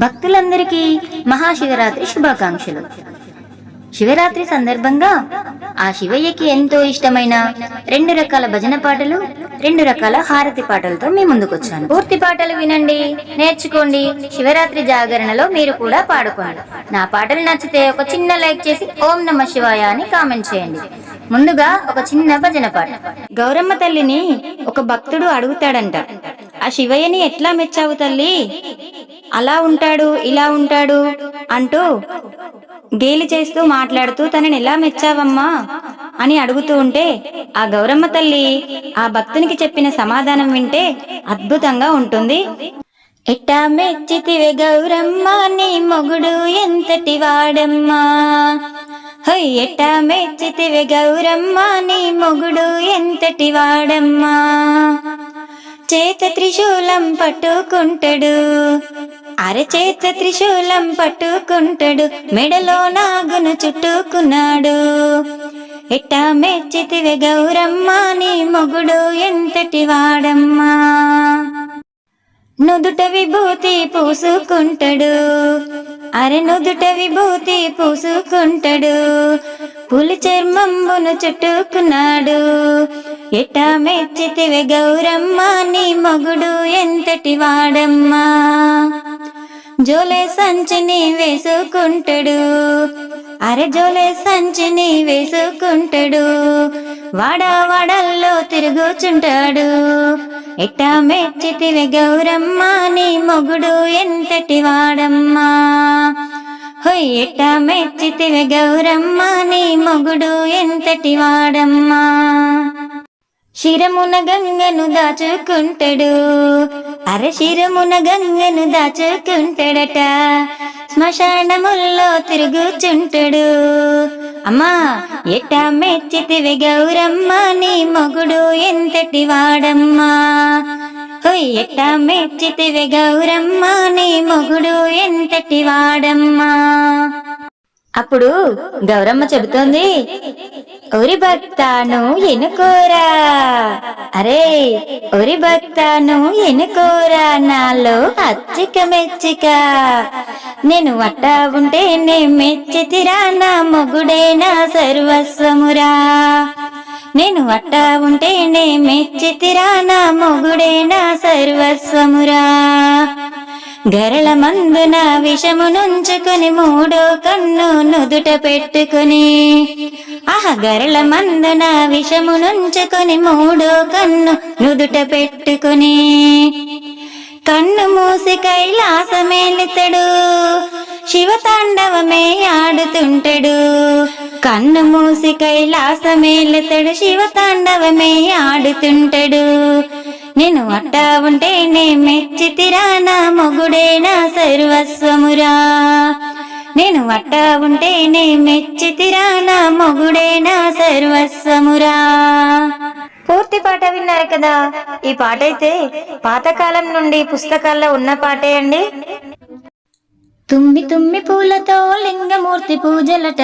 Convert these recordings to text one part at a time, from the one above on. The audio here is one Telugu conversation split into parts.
భక్తులందరికీ మహాశివరాత్రి శుభాకాంక్షలు. శివరాత్రి సందర్భంగా ఆ శివయ్యకి ఎంతో ఇష్టమైన 2 రకాల భజన పాటలు, 2 రకాల హారతి పాటలతో మీ ముందుకొచ్చాను. పూర్తి పాటలు వినండి, నేర్చుకోండి. శివరాత్రి జాగరణలో మీరు కూడా పాడుకోండి. నా పాటలు నచ్చితే ఒక చిన్న లైక్ చేసి ఓం నమ శివాయ అని కామెంట్ చేయండి. ముందుగా ఒక చిన్న భజన పాట. గౌరమ్మ తల్లిని ఒక భక్తుడు అడుగుతాడంట, ఆ శివయ్యని ఎట్లా మెచ్చావు తల్లి, అలా ఉంటాడు ఇలా ఉంటాడు అంటూ గేలి చేస్తూ మాట్లాడుతూ తనని ఎలా మెచ్చావమ్మా అని అడుగుతూ ఉంటే ఆ గౌరమ్మ తల్లి ఆ భక్తునికి చెప్పిన సమాధానం వింటే అద్భుతంగా ఉంటుంది. ఎట్టా మెచ్చితివే గౌరమ్మ నీ మొగుడు ఎంతటి వాడమ్మా, హై ఎట్టా మెచ్చితివే గౌరమ్మ నీ మొగుడు ఎంతటి వాడమ్మా, చేత త్రిశూలం పట్టుకుంటాడు, అరచేత త్రిశూలం పట్టుకుంటాడు, మెడలో నాగును చుట్టుకున్నాడు, ఎట్టా మెచ్చితివే గౌరమ్మ నీ మొగుడు ఎంతటి వాడమ్మా, నుదుట విభూతి పూసుకుంటాడు, అరె నుదుట విభూతి పూసుకుంటాడు, పులి చర్మంబును చుట్టుకున్నాడు, ఎట్టా మెచ్చితివే గౌరమ్మ నీ మొగుడు ఎంతటి వాడమ్మా, జోలే సంచిని వేసుకుంటాడు, అరె జోలే సంచిని వేసుకుంటాడు, వాడల్లో తిరుగుచుంటాడు, ఎట్టా మెచ్చితివే గౌరమ్మ నీ మొగుడు ఎంతటి వాడమ్మా, హొయ్ ఎట్టా మెచ్చితివే గౌరమ్మ నీ మొగుడు ఎంతటి వాడమ్మా, శిరమున గంగను దాచుకుంటాడు, అరె శిరమున గంగను దాచుకుంటాడట, శ్మశానముల్లో తిరుగుచుంటాడు, అమ్మా ఎట్టా మెచ్చితివే గౌరమ్మ నీ మొగుడు ఎంతటి వాడమ్మా, హొయ్ ఎట్టా మెచ్చితివే గౌరమ్మ నీ మొగుడు ఎంతటి వాడమ్మా. అప్పుడు గౌరమ్మ చెబుతోంది, ఒరి భక్తాను ఎనుకోరా, అరే ఒరి భక్తాను ఎనుకోరా, నాలో అచ్చిక మెచ్చిక, నేను వట్టా ఉంటే నే మెచ్చితిరా, నా మొగుడే నా సర్వస్వమురా, నేను వట్టా ఉంటే నే మెచ్చితిరా, నా మొగుడే నా సర్వస్వమురా, గరళ మందున విషము నుంచుకొని 3వ కన్ను నుదుట పెట్టుకుని, గరళ మందున విషము నుంచుకొని 3వ కన్ను నుదుట పెట్టుకుని, కన్ను మూసి కైలాసమేలుతాడు, శివతాండవమే ఆడుతుంటాడు, కన్ను మూసి కైలాసమేలుతాడు, శివతాండవమే ఆడుతుంటాడు, నేను అట్టా ఉంటే నే మెచ్చితిరా, నా మొగుడే నా సర్వస్వమురా, నేను అట్టా ఉంటే నే మెచ్చితిరా, నా మొగుడే నా సర్వస్వమురా. పూర్తి పాట విన్నారు కదా. ఈ పాట అయితే పాతకాలం నుండి పుస్తకాల్లో ఉన్న పాటే అండి. తుమ్మి తుమ్మి పూలతో లింగమూర్తి పూజలట,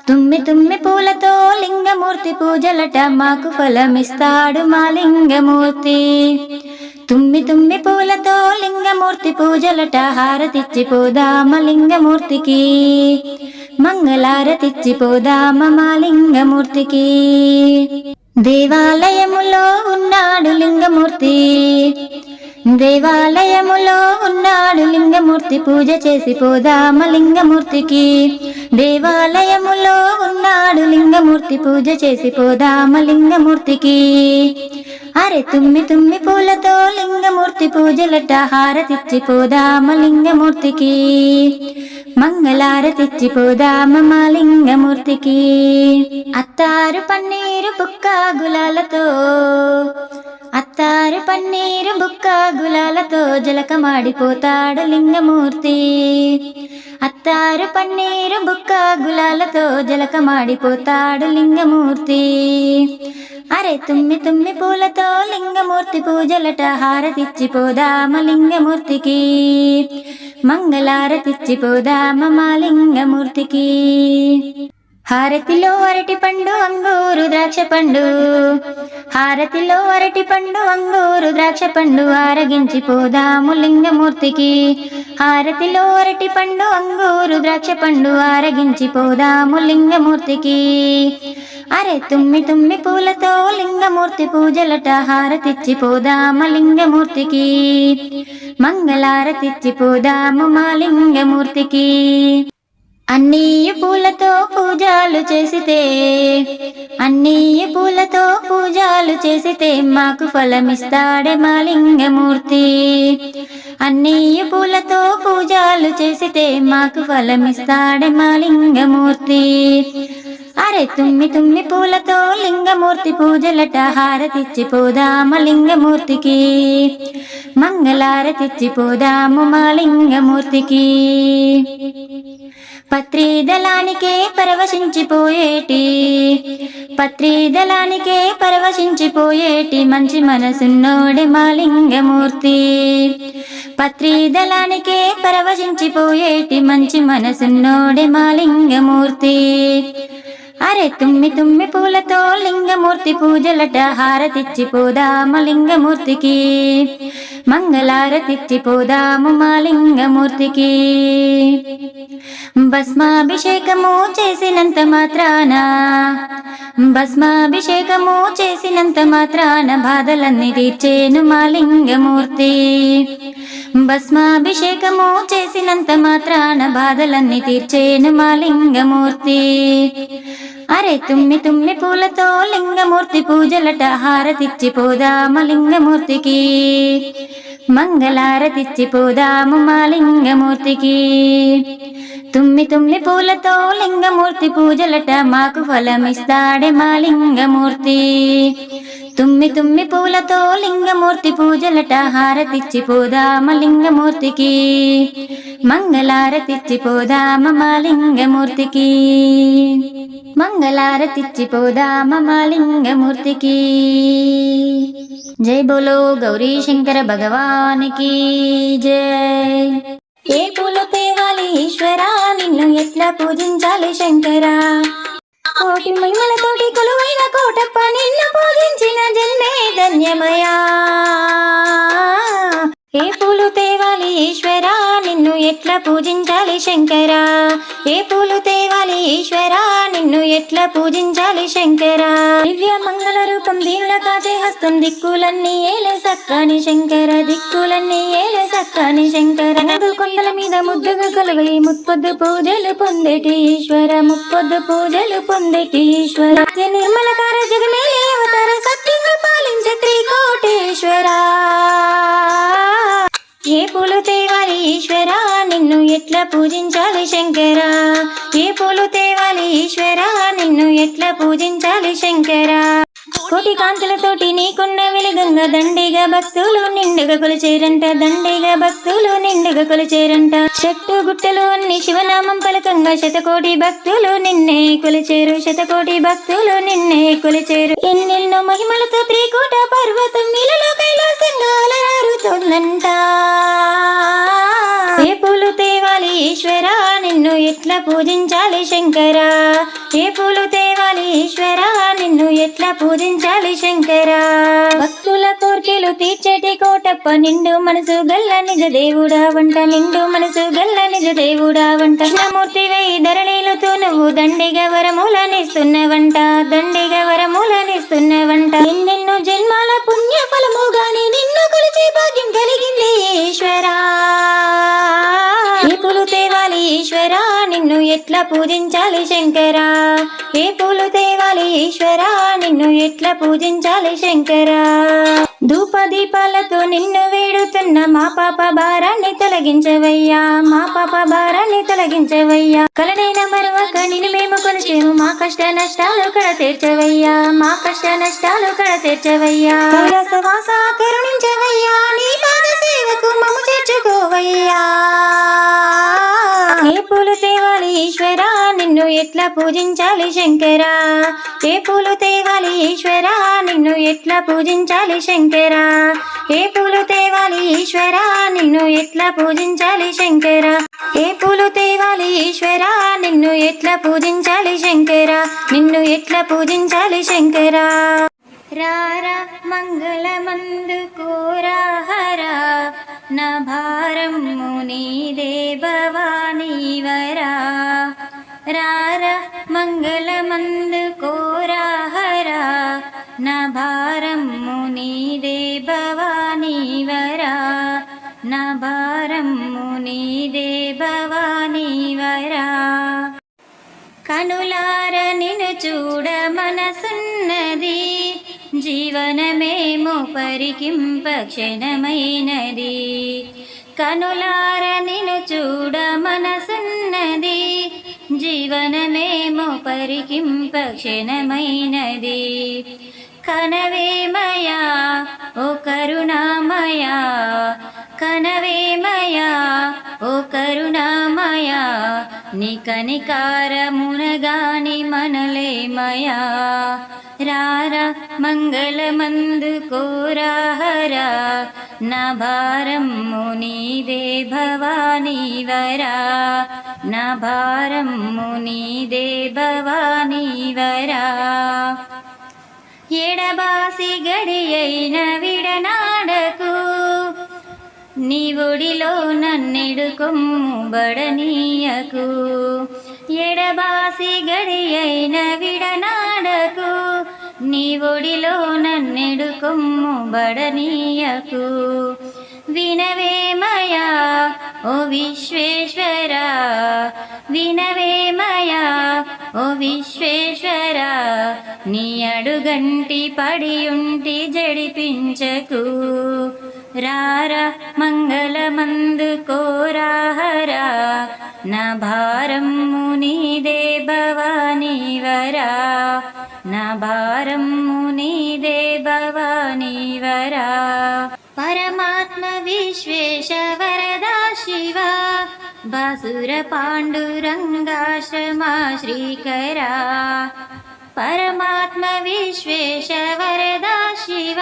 తుమ్మి తుమ్మి పూలతో లింగమూర్తి పూజలట, మాకు ఫలమిస్తాడు మా లింగమూర్తి, తుమ్మి తుమ్మి పూలతో లింగమూర్తి పూజలట, హారతిచ్చిపోదామ లింగమూర్తికి, మంగళారతిచ్చిపోదామ మా లింగమూర్తికి, దేవాలయములో ఉన్నాడు లింగమూర్తి, దేవాలయములో ఉన్నాడు లింగమూర్తి, పూజ చేసి పోదామ లింగమూర్తికి, దేవాలయములో ఉన్నాడు లింగమూర్తి, పూజ చేసి పోదామ లింగమూర్తికి, అరే తుమ్మి తుమ్మి పూలతో లింగమూర్తి పూజలట, హారతిచ్చి పోదామ లింగమూర్తికి, మంగళారతిచ్చి పోదామ మా లింగమూర్తికి, అత్తారు పన్నీరు బుక్క గులాలతో, అత్తారు పన్నీరు బుక్క గులాలతో జలకమాడిపోతాడు లింగమూర్తి, అత్తారు పన్నీరు బుక్క గులాలతో జలకమాడిపోతాడు లింగమూర్తి, అరే తుమ్మి తుమ్మి పూలతో లింగమూర్తి పూజలట, హారతిచ్చి పోదామ లింగమూర్తికి, మంగళారతిచ్చి పోదామ మా లింగమూర్తికి. హారతిలో అరటి పండు అంగూరు ద్రాక్ష పండు, హారతిలో అరటి పండు అంగూరు ద్రాక్ష పండు ఆరగించి పోదాము లింగమూర్తికి. హారతిలో అరటి పండు అంగూరు ద్రాక్ష పండు ఆరగించి పోదాము లింగమూర్తికి. అరే తుమ్మి తుమ్మి పూలతో లింగమూర్తి పూజలట, హారతిచ్చి పోదామ లింగమూర్తికి. మంగళారతిచ్చి పోదాము మా లింగమూర్తికి. అన్నీ పూలతో పూజలు చేసితే, అన్నీ పూలతో పూజలు చేసితే మాకు ఫలమిస్తాడే మా లింగమూర్తి. అన్నీ పూలతో పూజలు చేసితే మాకు ఫలమిస్తాడే మా లింగమూర్తి. అరే తుమ్మి తుమ్మి పూలతో లింగమూర్తి పూజలట, హారతిచ్చి పోదామ లింగమూర్తికి. మంగళారతిచ్చి పోదాము మా లింగమూర్తికి. పత్రిదళానికే పరవశించిపోయేటి, పత్రిదళానికే పరవశించిపోయేటి మంచి మనసున్నోడే మా లింగమూర్తి. పత్రిదళానికే పరవశించిపోయేటి మంచి మనసున్నోడే మా లింగమూర్తి. అరే తుమ్మి తుమ్మి పూలతో లింగమూర్తి పూజలట, హారతిచ్చి పోదామ లింగమూర్తికి. మంగళారతిచ్చి పోదాము మా లింగమూర్తికి. భస్మాభిషేకము చేసినంత మాత్రాన, భస్మాభిషేకము చేసినంత మాత్రాన బాధలన్నీ తీర్చేను మా లింగమూర్తి. భస్మాభిషేకము చేసినంత మాత్రాన బాధలన్నీ తీర్చేను మా లింగమూర్తి. అరే తుమ్మి తుమ్మి పూలతో లింగమూర్తి పూజలట, హారతిచ్చి పోదామ లింగమూర్తికి. మంగళారతిచ్చి పోదాము మా లింగమూర్తికి. తుమ్మి తుమ్మి పూలతో లింగమూర్తి పూజలట, మాకు ఫలమిస్తాడే మా లింగమూర్తి. తుమ్మి తుమ్మి పూలతో లింగమూర్తి పూజలట, హారతిచ్చి పోదామ లింగమూర్తికి. మంగళారతిచ్చి పోదామ మా లింగమూర్తికి. మంగళారతిచ్చి పోదామ మా లింగమూర్తికి. జై బోలో గౌరీ శంకర భగవానికి జై. ఏ పూలు తేవాలి ఈశ్వరా, నిన్ను ఎట్లా పూజించాలి శంకరా. కోటి మహిమలతోటి కొలువైన కోటప్ప, నిన్ను పూజించిన జన్మే ధన్యమయా. ఏ పూలు తేవాలి ఈశ్వరా, నిన్ను ఎట్లా పూజించాలి శంకరా. ఏ పూలు తేవాలి ఈశ్వరా, నిన్ను ఎట్లా పూజించాలి శంకరా. దివ్య మంగళ రూపం దీనుల కాచే హస్తం, దిక్కులన్నీ ఏలే సక్కాని శంకర, దిక్కులన్నీ ఏలే సక్కాని శంకర. నదు కొండల మీద ముద్దుగా కొలువై ముప్పొద్దు పూజలు పొందేటి ఈశ్వర, ముప్పొద్దు పూజలు పొందేటి ఈశ్వర. నిర్మలకార జగమేలే అవతార, సత్యంగా పాలించే త్రికోటేశ్వరా. ఏ పూలు తేవాలి ఈశ్వరా, నిన్ను ఎట్లా పూజించాలి శంకరా. ఏ పూలు తేవాలి ఈశ్వరా, నిన్ను ఎట్లా పూజించాలి శంకరా. కోటి కాంతులతోటి నీకున్న వెలుగంగా దండిగా భక్తులు నిండుగా కొలిచేరంట, దండిగా భక్తులు నిండుగా కొలిచేరంట. చెట్టు గుట్టలు అన్ని శివనామం పలకంగా శతకోటి భక్తులు నిన్నే కొలిచేరు, శతకోటి భక్తులు నిన్నే కొలిచేరు. ఎన్నెన్నో మహిమలతో త్రికూట పర్వతం ఇలలో కైలాసంగా అలరారుతోందంట. ఏ పూలు తేవాలి ఈశ్వరా, నిన్ను ఎట్లా పూజించాలి శంకరా. ఏ పూలు తేవాలి ఈశ్వరా, నిన్ను ఎట్లా పూజించాలి శంకరా. భక్తుల కోర్కెలు తీర్చేటి కోటప్ప, నిండు మనసు గల్ల నిజ దేవుడా వంట, నిండు మనసు గల్ల నిజ దేవుడా వంట. కృష్ణమూర్తివై ధరణిలుతూ నువ్వు దండిగా వరములనిస్తున్నవంట, దండిగా వరములనిస్తున్నవంట. ఎన్నెన్నో జన్మాల పుణ్య ఫలము గాని నిన్ను కొలిచే భాగ్యం కలిగింది ఈశ్వరా. ఏ పూలు తేవాలి ఈశ్వరా, నిన్ను ఎట్లా పూజించాలి శంకరా. ఏ పూలు తేవాలి ఈశ్వరా, నిన్ను ఎట్లా పూజించాలి శంకరా. ధూప దీపాలతో నిన్ను వేడుతున్న మా పాప భారాన్ని తొలగించవయ్యా, మా పాప భారాన్ని తొలగించవయ్యా. కలనైన మరొక నిన్ను మేము కొలిచేము, మా కష్ట నష్టాలు కడ తీర్చవయ్యా, మా కష్ట నష్టాలు కడ తీర్చవయ్యా. కైలాసవాస కరుణించవయ్యా, నీ పాద సేవకు మమ్ము చేర్చుకోవయ్యా. ఏ పూలు తేవాలి ఈశ్వరా, నిన్ను ఎట్లా పూజించాలి శంకరా. ఏ పూలు తేవాలి ఈశ్వరా, నిన్ను ఎట్లా పూజించాలి శంకరా. ఏ పూలు తేవాలి ఈశ్వరా, నిన్ను ఎట్లా పూజించాలి శంకరా. ఏ పూలు తేవాలి ఈశ్వరా, నిన్ను ఎట్లా పూజించాలి శంకరా, నిన్ను ఎట్లా పూజించాలి శంకరా. రారా మంగళమందు కోరా హరా, నా భారము నీదే భవానీ వరా. రారా మంగళమందు కోరా హరా, నా భారము నీదే భవానీ వరా, నా భారము నీదే భవానీ వరా. కనులార నిన్ను చూడ మనసున్నది, జీవనమేమో పరికింప క్షణమైనది. కనులార నిన్ను చూడ మనసున్నది, జీవనమేమో పరికింప క్షణమైనది. కనవేమయా ఓ కరుణామయా, కనవేమయా ఓ కరుణామయా, నీ కనికారమునగాని మనలేమయా. రారా మంగళమందు కోరా హరా, నా భారము నీదే భవానీ వరా, నా భారము నీదే భవానీ వరా. ఎడబాసి గడియైన విడనాడకు, నీ ఒడిలో నన్నెడుకొమ్ము బడనీయకు. ఎడబాసి గడియైన విడనాడకు, నీ ఒడిలో నన్నెడుకొమ్ము బడనీయకు. వినవేమయా ఓ విశ్వేశ్వరా, వినవేమయా ఓ విశ్వేశ్వరా, నీ అడుగంటి పడియుంటి జడిపించకు. రారా మంగళమందు కోరా హరా, నా భారము నీదే భవానీ వరా, నా భారము నీదే భవానీ వరా. పరమాత్మ విశ్వేశ వరదా శివ, బాసుర పాండురంగాశ్రమా శ్రీకరా. పరమాత్మ విశ్వేశ వరదా శివ,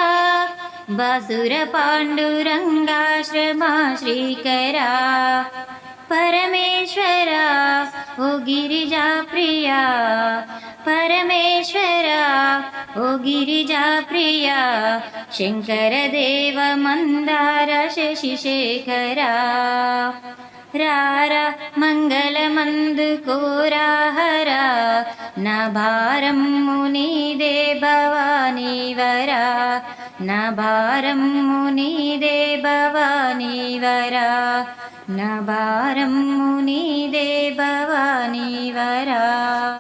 బాసుర పాండురంగాశ్రమా శ్రీకరా. పరమేశ్వరా ఓ గిరిజా ప్రియా, పరమేశ్వరా ఓ గిరిజా ప్రియా, శంకర దేవ మందార శశిశేఖరా. రారా మంగళమందు కోరా హరా, నా భారము నీదే భవానీ వరా, నా భారము నీదే భవానీ వరా, నా భారము నీదే భవానీ వరా.